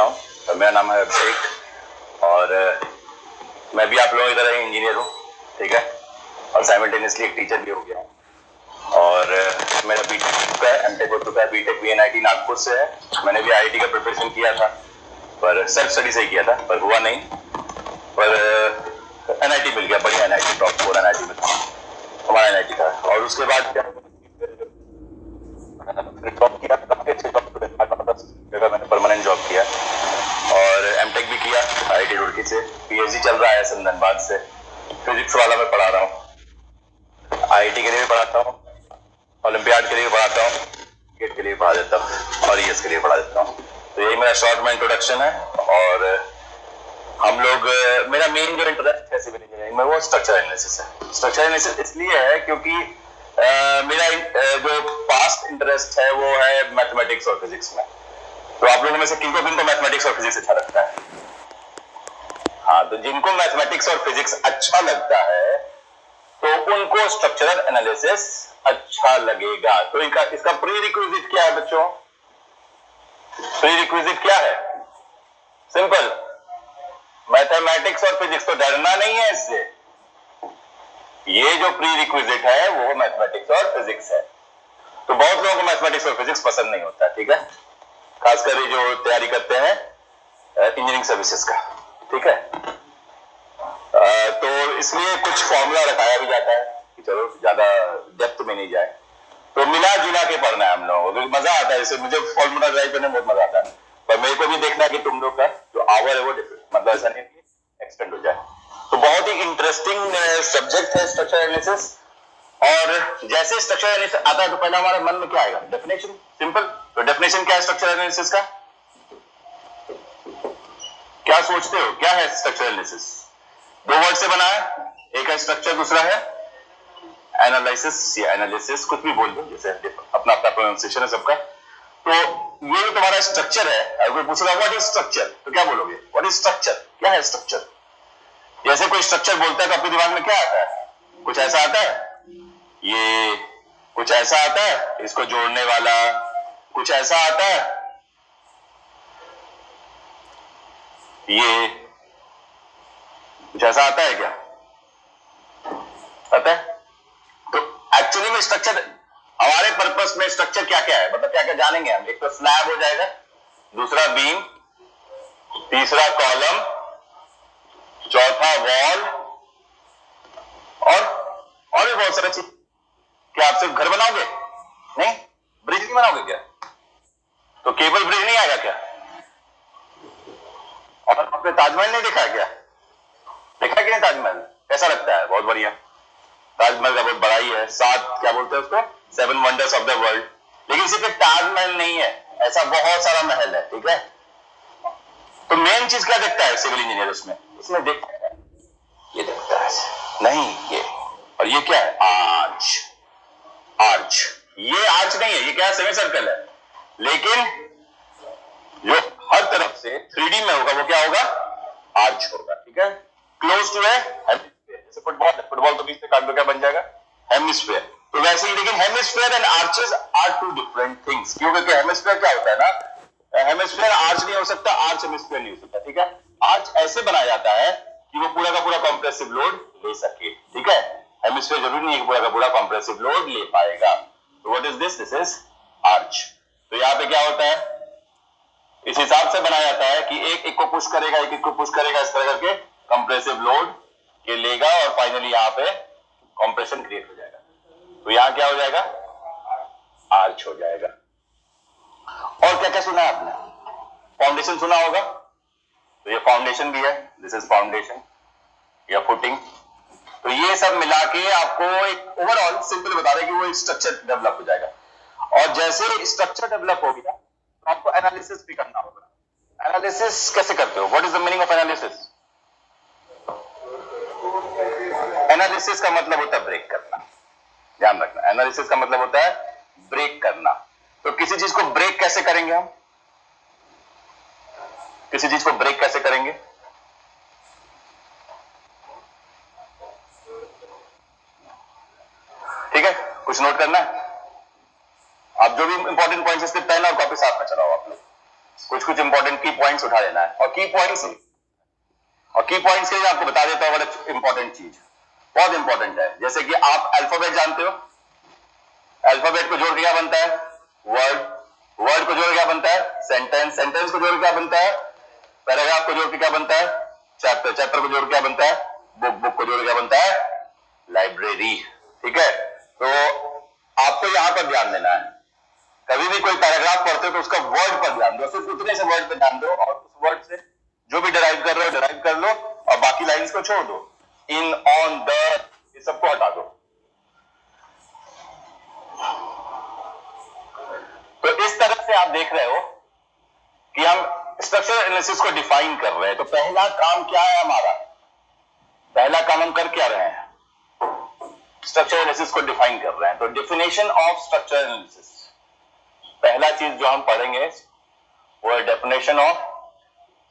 हूँ। मेरा नाम है अभिषेक और मैं भी आप लोगों की तरह इंजीनियर हूँ, ठीक है, और साइमल्टेनियसली एक टीचर भी हो गया हूँ। और मेरा बीटेक हो चुका है, एमटेक हो चुका है। बीटेक भी एनआईटी नागपुर से है। मैंने भी आईआईटी का प्रिपरेशन किया था, पर सेल्फ स्टडी से ही किया था, पर हुआ नहीं। पर एनआईटी मिल गया, बढ़िया एनआईटी, टॉप 4 एनआईटी में था हमारा एनआईटी था। और उसके बाद क्या जॉब किया, काफी अच्छी जगह मैंने परमानेंट जॉब किया और एमटेक भी किया आईआईटी रुड़की से। पीएचडी चल रहा है संदनबाद से, फिजिक्स वाला मैं पढ़ा रहा हूँ। आईआईटी के लिए भी पढ़ाता हूँ, ओलंपियाड के लिए भी पढ़ाता हूँ, गेट के लिए भी पढ़ा देता हूँ और ईएस के लिए पढ़ा देता हूँ। तो यही मेरा शॉर्ट में इंट्रोडक्शन है। और हम लोग, मेरा मेन जो इंटरेस्ट है सिविल इंजीनियरिंग में वो स्ट्रक्चर एनालिसिस है। स्ट्रक्चर एनालिसिस इसलिए है क्योंकि मेरा जो पास्ट इंटरेस्ट है वो है मैथमेटिक्स और फिजिक्स में। तो आप लोगों में से किनको मैथमेटिक्स और फिजिक्स अच्छा लगता है? हाँ, तो जिनको मैथमेटिक्स और फिजिक्स अच्छा लगता है तो उनको स्ट्रक्चरल एनालिसिस अच्छा लगेगा। तो इसका प्री रिक्विजिट क्या है बच्चों? प्री रिक्विजिट क्या है? सिंपल, मैथमेटिक्स और फिजिक्स। तो डरना नहीं है इससे। ये जो प्री रिक्विजिट है वो मैथमेटिक्स और फिजिक्स है। तो बहुत लोगों को मैथमेटिक्स और फिजिक्स पसंद नहीं होता, ठीक है, खासकर जो तैयारी करते हैं इंजीनियरिंग सर्विसेज का, ठीक है। तो इसलिए कुछ फॉर्मूला रखाया भी जाता है कि चलो ज्यादा डेप्थ में नहीं जाए, तो मिला जुला के पढ़ना है हम लोगों को। मजा आता है, जैसे मुझे फॉर्मूला ड्राइव करने में बहुत मजा आता है, पर मेरे को भी देखना है कि तुम लोग का जो आवर है वो मतलब ऐसा नहीं एक्सटेंड हो जाए। तो बहुत ही इंटरेस्टिंग सब्जेक्ट है स्ट्रक्चर एनालिसिस। और जैसे स्ट्रक्चर एनालिसिस आता है तो पहले हमारे मन में क्या आएगा? डेफिनेशन। सिंपल। तो डेफिनेशन क्या है स्ट्रक्चर एनालिसिस का? क्या सोचते हो क्या है स्ट्रक्चर एनालिसिस? दो वर्ड से बना है, एक है स्ट्रक्चर, दूसरा है एनालिसिस या एनालिसिस, कुछ भी बोल दो, जैसे अपना अपना प्रोनाउंसिएशन है सबका। तो ये जो तुम्हारा स्ट्रक्चर है, अगर कोई पूछेगा व्हाट इज स्ट्रक्चर, तो क्या बोलोगे? What is structure? क्या है स्ट्रक्चर? जैसे कोई स्ट्रक्चर बोलता है तो आपके दिमाग में क्या आता है? कुछ ऐसा आता है, ये कुछ ऐसा आता है, इसको जोड़ने वाला कुछ ऐसा आता है, ये कुछ ऐसा आता है क्या? आता है? तो एक्चुअली में स्ट्रक्चर, हमारे पर्पस में स्ट्रक्चर क्या क्या है, मतलब क्या क्या जानेंगे हम। एक तो स्लैब हो जाएगा, दूसरा बीम, तीसरा कॉलम, चौथा वॉल, और भी बहुत सारी चीज। क्या आप सिर्फ घर बनाओगे? नहीं, ब्रिज नहीं बनाओगे क्या? तो केबल ब्रिज नहीं आएगा क्या? और आपने ताजमहल नहीं देखा है क्या? देखा कि नहीं ताजमहल? कैसा लगता है? बहुत बढ़िया। ताजमहल का बहुत बड़ा ही है, 7 क्या बोलते हैं उसको, 7 वंडर्स ऑफ द वर्ल्ड। लेकिन सिर्फ ताजमहल नहीं है, ऐसा बहुत सारा महल है, ठीक है। तो मेन चीज क्या देखता है सिविल इंजीनियर उसमें देखता है, ये देखता है, नहीं ये, और ये क्या है? आर्च। आर्च, ये आर्च नहीं है, ये क्या है? सेमी सर्कल है, लेकिन जो हर तरफ से 3D में होगा वो क्या होगा? आर्च होगा, ठीक है। क्लोज टू है हेमिस्फीयर, जैसे फुटबॉल है, फुटबॉल तो बीच में काट दो, क्या बन जाएगा? हेमिस्फीयर। तो वैसे ही, लेकिन hemisphere and arches are two different things. क्योंकि हेमिस्फीयर क्या होता है ना, हेमिस्फीयर आर्च नहीं हो सकता, आर्च हेमिस्फीयर नहीं हो सकता, ठीक है। आर्च ऐसे बनाया जाता है कि वो पूरा का पूरा कॉम्प्रेसिव लोड ले सके, ठीक है। हेमिस्फीयर जरूरी नहीं है कि पूरा का पूरा कॉम्प्रेसिव लोड ले पाएगा। तो what is this? This is arch. तो यहाँ पे क्या होता है, इस हिसाब से बनाया जाता है कि एक को पुश करेगा, एक को पुश करेगा, इस तरह करके कंप्रेसिव लोड के लेगा और फाइनली यहाँ पे कंप्रेशन क्रिएट हो जाएगा। तो यहाँ क्या हो जाएगा? आर्च हो जाएगा। और क्या क्या सुना है आपने? फाउंडेशन सुना होगा, तो ये फाउंडेशन भी है, दिस इज फाउंडेशन या फुटिंग। तो ये सब मिला के आपको एक ओवरऑल सिंपल बता रहे कि वो स्ट्रक्चर डेवलप हो जाएगा। और जैसे स्ट्रक्चर डेवलप हो गया तो आपको एनालिसिस भी करना होगा। एनालिसिस कैसे करते हो? What is the meaning of analysis? Analysis का मतलब होता है ब्रेक करना, ध्यान रखना। एनालिसिस का मतलब होता है ब्रेक करना। तो किसी चीज को ब्रेक कैसे करेंगे हम? किसी चीज को ब्रेक कैसे करेंगे? ठीक है, कुछ नोट करना है? आप जो भी इंपॉर्टेंट पॉइंट्स इसके पेन और कॉपी साथ में चलाओ आप लोग। कुछ कुछ इंपॉर्टेंट की पॉइंट्स उठा लेना है, और की पॉइंट्स के लिए आपको बता देता हूं बड़ा इंपॉर्टेंट चीज, बहुत इंपॉर्टेंट है। जैसे कि आप अल्फाबेट जानते हो, अल्फाबेट को जोड़ के क्या बनता है? वर्ड, वर्ड को जोड़ के क्या बनता है? सेंटेंस, सेंटेंस को जोड़ के क्या बनता है? पैराग्राफ को जोड़ के क्या बनता है? चैप्टर, चैप्टर को जोड़ के क्या बनता है? बुक, बुक को जोड़ के क्या बनता है? लाइब्रेरी। ठीक है, तो आपको यहां पर ध्यान देना है, कभी भी कोई पैराग्राफ पढ़ते हो तो उसका वर्ड पर ध्यान दो, सिर्फ उतने से वर्ड पर ध्यान दो, और उस वर्ड से जो भी डिराइव कर रहे हो डिराइव कर लो, और बाकी लाइंस को छोड़ दो। इन, ऑन, द, ये सबको हटा दो। तो इस तरह से आप देख रहे हो कि हम स्ट्रक्चरल एनालिसिस को डिफाइन कर रहे हैं। तो पहला काम क्या है हमारा? पहला काम हम कर क्या रहे हैं? स्ट्रक्चरल एनालिसिस को डिफाइन कर रहे हैं। तो डेफिनेशन ऑफ स्ट्रक्चरल एनालिसिस, पहला चीज जो हम पढ़ेंगे वो है definition of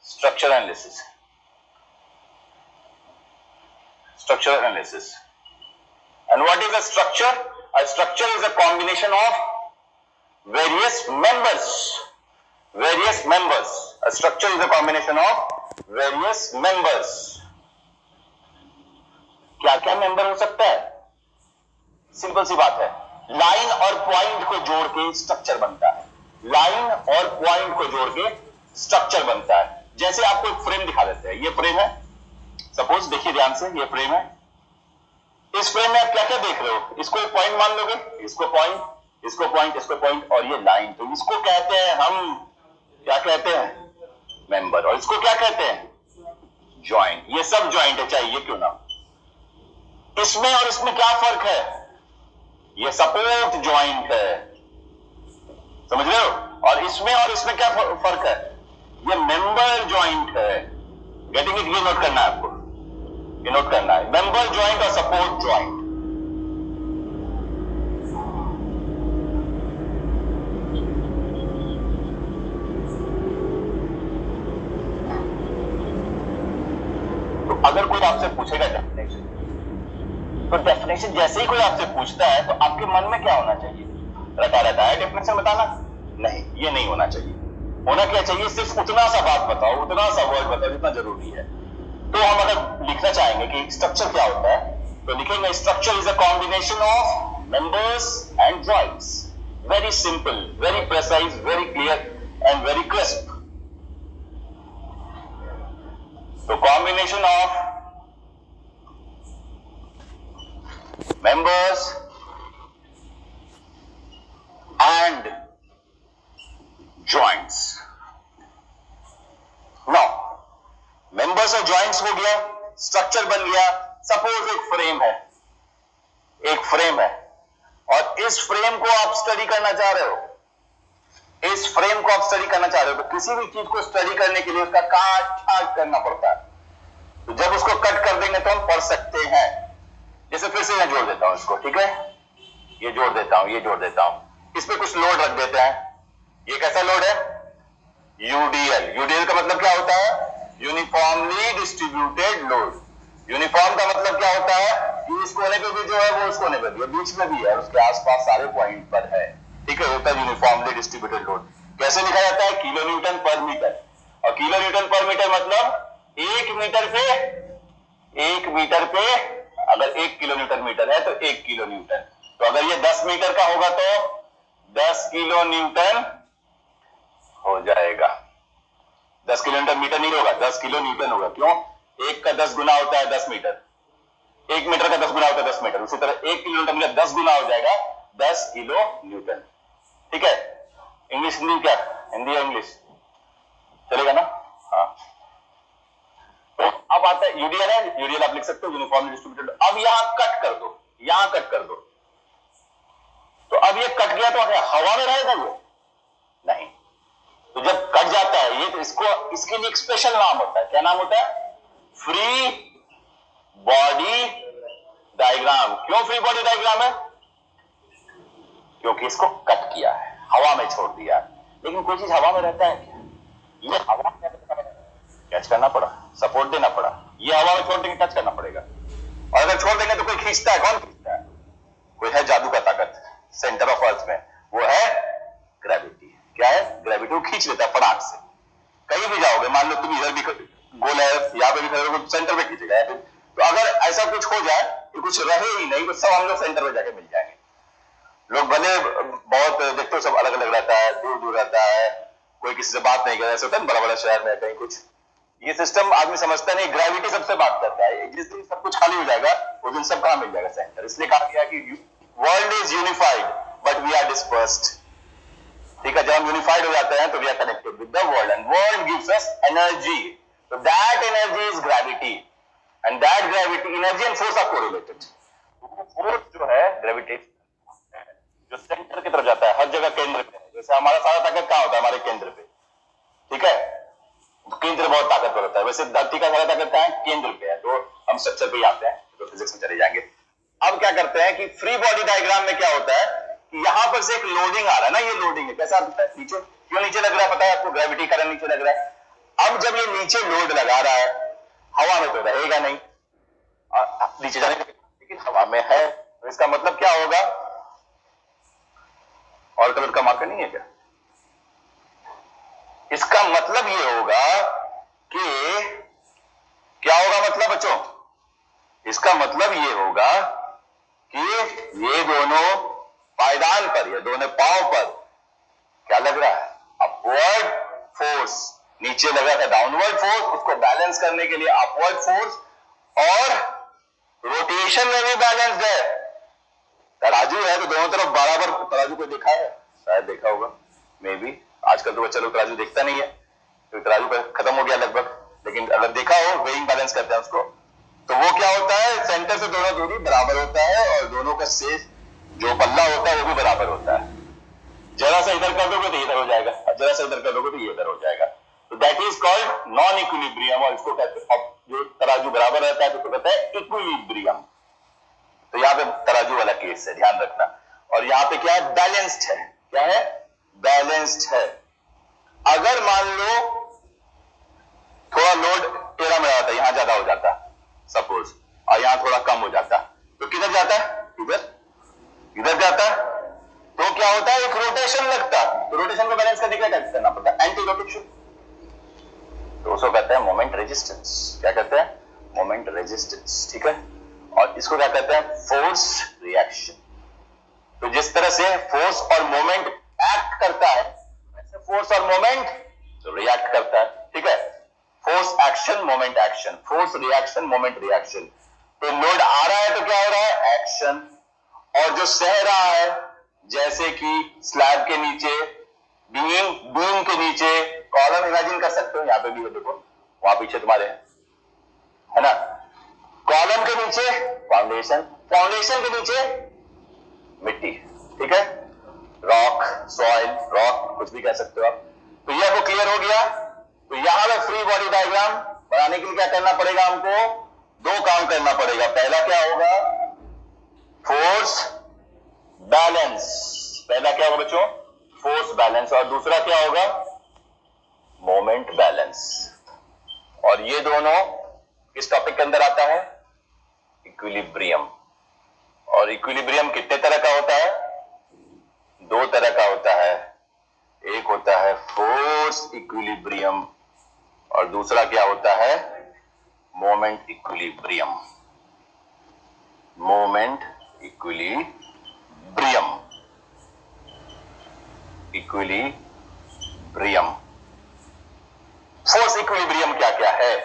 structural analysis. Structural analysis, and what is a structure? A structure is a combination of various members. A structure is a combination of various members. क्या क्या member हो सकता है? सिंपल सी बात है, लाइन और पॉइंट को जोड़ के स्ट्रक्चर बनता है। लाइन और पॉइंट को जोड़ के स्ट्रक्चर बनता है। जैसे आपको एक फ्रेम दिखा देते हैं, ये फ्रेम है, सपोज देखिए ध्यान से, ये फ्रेम है। इस फ्रेम में आप क्या क्या देख रहे हो? इसको एक पॉइंट मान लोगे, इसको पॉइंट, इसको पॉइंट, इसको पॉइंट, और ये लाइन। तो इसको कहते हैं हम, क्या कहते हैं? मेंबर। और इसको क्या कहते हैं? जॉइंट। ये सब जॉइंट है, चाहिए क्यों ना। इसमें और इसमें क्या फर्क है? ये सपोर्ट जॉइंट है, समझ रहे हो? और इसमें और इसमें क्या फर्क है? ये मेंबर जॉइंट है। Getting it? ये नोट करना है आपको, ये नोट करना है, मेंबर जॉइंट और सपोर्ट जॉइंट। अगर कोई आपसे पूछेगा डेफिनेशन, तो डेफिनेशन जैसे ही कोई आपसे पूछता है तो आपके मन में क्या होना चाहिए? रटा रटा है डेफिनेशन बताना? नहीं, ये नहीं होना चाहिए। होना क्या चाहिए? सिर्फ उतना सा बात बताओ, उतना सा वर्ड बताओ जितना जरूरी है। तो हम अगर लिखना चाहेंगे कि स्ट्रक्चर क्या होता है, तो लिखेंगे structure is a combination of members and joints. Very simple, very precise, very clear and very crisp. तो combination of members and joints. Now, members और joints हो गया, स्ट्रक्चर बन गया। सपोज एक फ्रेम है, एक फ्रेम है, और इस फ्रेम को आप स्टडी करना चाह रहे हो, इस फ्रेम को आप स्टडी करना चाह रहे हो। तो किसी भी चीज को स्टडी करने के लिए उसका काट छाट करना पड़ता है। तो जब उसको कट कर देंगे तो हम पढ़ सकते हैं। जैसे फिर से मैं जोड़ देता हूं इसको, ठीक है, ये जोड़ देता हूं, ये जोड़ देता हूं, इस पे कुछ लोड रख देते हैं। ये कैसा लोड है? यूडीएल। यूडीएल का मतलब क्या होता है? Uniformly distributed load. यूनिफॉर्म का मतलब क्या होता है? कि इस कोने पे भी जो है वो उस कोने पे भी है, बीच में भी है, उसके आसपास सारे पॉइंट पर है। ठीक है, होता है यूनिफॉर्मली डिस्ट्रीब्यूटेड लोड। कैसे लिखा जाता है? किलो न्यूटन पर मीटर। और किलो न्यूटन पर मीटर मतलब 1 मीटर पे अगर 1 किलो न्यूटन मीटर है तो 1 किलो न्यूटन। तो अगर ये 10 मीटर का होगा तो 10 किलो न्यूटन हो जाएगा। 10 किलो न्यूटन मीटर नहीं होगा, 10 किलो न्यूटन होगा। क्यों? 1 का 10 गुना होता है 10 मीटर, 1 मीटर का 10 गुना होता है 10 मीटर। उसी तरह 1 किलो न्यूटन का 10 गुना हो जाएगा 10 किलो न्यूटन। ठीक है, इंग्लिश हिंदी क्या? हिंदी या इंग्लिश चलेगा ना? हाँ। तो अब आता है यूडीएल है, यूडीएल आप लिख सकते हो, यूनिफॉर्मली डिस्ट्रीब्यूटेड। अब यहां कट कर दो, यहां कट कर दो। तो अब ये कट गया तो हवा में रहेगा ये? नहीं। तो जब कट जाता है ये, तो इसके लिए एक स्पेशल नाम होता है। क्या नाम होता है? Free body diagram. क्यों फ्री बॉडी डायग्राम है? क्योंकि इसको कट किया है, हवा में छोड़ दिया है। लेकिन कोई चीज हवा में रहता है क्या? ये हवा में कैच करना पड़ा, सपोर्ट देना पड़ा। ये हवा में छोड़ देंगे, टच करना पड़ेगा। और अगर छोड़ देंगे तो कोई खींचता है? कौन खींचता है? कोई है जादू का ताकत सेंटर ऑफ अर्थ में, वो है ग्रेविटी। क्या है? ग्रेविटी। वो खींच लेता है फटाक से। कहीं भी जाओगे, मान लो तुम इधर भी गोल है, यहाँ पे भी खड़े हो, सेंटर में खींचेगा। तो अगर ऐसा कुछ हो जाए तो कुछ रहे ही नहीं, तो सब हम लोग सेंटर में जाके मिल जाएंगे। लोग भले बहुत देखते हो सब अलग अलग रहता है, दूर दूर रहता है, कोई किसी से बात नहीं कर रहा, ऐसा होता है बड़ा बड़ा शहर में कहीं कुछ, ये सिस्टम आदमी समझता नहीं। ग्रेविटी सबसे बात करता है। जिस दिन सब कुछ खाली हो जाएगा उस दिन सब कहां मिल जाएगा, सेंटर। इसलिए कहा गया कि world is unified but we are dispersed. ठीक है, जब हम यूनिफाइड हो जाते हैं तो we are connected with the world and world gives us energy. तो that energy is gravity and that gravity, energy and force are correlated. Force जो है ग्रेविटेशन, जो सेंटर की तरफ जाता है, हर जगह केंद्र पे है। जैसे हमारा सारा ताकत कहां होता है, हमारे केंद्र पे। ठीक है, केंद्र बहुत ताकतवर होता है। वैसे धरती का सारा ताकत कहां है, केंद्र पे है। तो हम स्ट्रक्चर पे ही आते हैं, तो फिजिक्स में चले जाएंगे। अब क्या करते हैं कि फ्री बॉडी डायग्राम में क्या होता है कि यहां पर से एक लोडिंग आ रहा है ना, ये लोडिंग है। कैसा आता है, नीचे। क्यों नीचे लग रहा है पता है आपको, ग्रेविटी कारण नीचे लग रहा है। अब जब ये नीचे लोड लगा रहा है, हवा में तो रहेगा नहीं, नीचे जाने के, लेकिन हवा में है, तो इसका मतलब क्या होगा, और कलर का मार्कर नहीं है क्या? इसका मतलब ये होगा कि क्या होगा, मतलब बच्चों, इसका मतलब ये होगा कि ये दोनों पायदान पर, ये दोनों पांव पर क्या लग रहा है, अपवर्ड फोर्स। नीचे लगा था डाउनवर्ड फोर्स, उसको बैलेंस करने के लिए अपवर्ड फोर्स, और रोटेशन में भी बैलेंस्ड है। तराजू है तो दोनों तरफ बराबर। तराजू को देखा है, शायद देखा होगा, मे बी। आजकल तो बच्चा लोग तराजू देखता नहीं है, तो तराजू खत्म हो गया लगभग। लेकिन अगर देखा हो, वेइंग बैलेंस करते हैं उसको, तो वो क्या होता है, सेंटर से दोनों दूरी बराबर होता है और दोनों का शेष जो पल्ला होता है वो भी बराबर होता है। जरा सा इधर कर दोगे तो इधर हो जाएगा, जरा सा इधर कर दोगे तो ये इधर हो जाएगा। तो that is called non equilibrium, और इसको कहते हैं, जो तराजू बराबर रहता है तो उसको कहते हैं इक्विलिब्रियम। तो यहाँ पे तराजू वाला केस है, ध्यान रखना। और यहाँ पे क्या है, बैलेंस्ड है। क्या है, बैलेंस्ड है। अगर मान लो थोड़ा लोड टेढ़ा मेढ़ा होता है, यहां ज्यादा हो जाता सपोज, और यहां थोड़ा कम हो जाता, तो किधर जाता है, इधर जाता है। तो क्या होता है, एक रोटेशन लगता। तो रोटेशन को बैलेंस करने के लिए क्या करना पड़ता है, एंटी रोटेशन। तो उसको कहते हैं मोमेंट रेजिस्टेंस। क्या कहते हैं, मोमेंट रेजिस्टेंस। ठीक है, और इसको क्या कहते हैं, फोर्स रिएक्शन। तो जिस तरह से फोर्स और मोमेंट एक्ट करता है, वैसे फोर्स और मोमेंट रिएक्ट करता है। ठीक है, force action, moment action, force reaction, moment reaction. तो लोड आ रहा है तो क्या हो रहा है, एक्शन। और जो सह रहा है, जैसे कि स्लैब के नीचे, बीम के नीचे कॉलम इमेजिन कर सकते हो, यहां पे भी है, देखो वहां पीछे तुम्हारे है ना, कॉलम के नीचे फाउंडेशन, फाउंडेशन के नीचे मिट्टी। ठीक है, रॉक, सॉइल, रॉक, कुछ भी कह सकते हो आप। तो ये आपको क्लियर हो गया। तो यहां पे फ्री बॉडी डायग्राम बनाने के लिए क्या करना पड़ेगा, हमको दो काम करना पड़ेगा। पहला क्या होगा, फोर्स बैलेंस। पहला क्या होगा बच्चों, फोर्स बैलेंस। और दूसरा क्या होगा, मोमेंट बैलेंस। और ये दोनों किस टॉपिक के अंदर आता है, इक्विलिब्रियम। और इक्विलिब्रियम कितने तरह का होता है, दो तरह का होता है। एक होता है फोर्स इक्विलिब्रियम और दूसरा क्या होता है, moment equilibrium. Moment equilibrium, equilibrium. Force equilibrium क्या क्या है,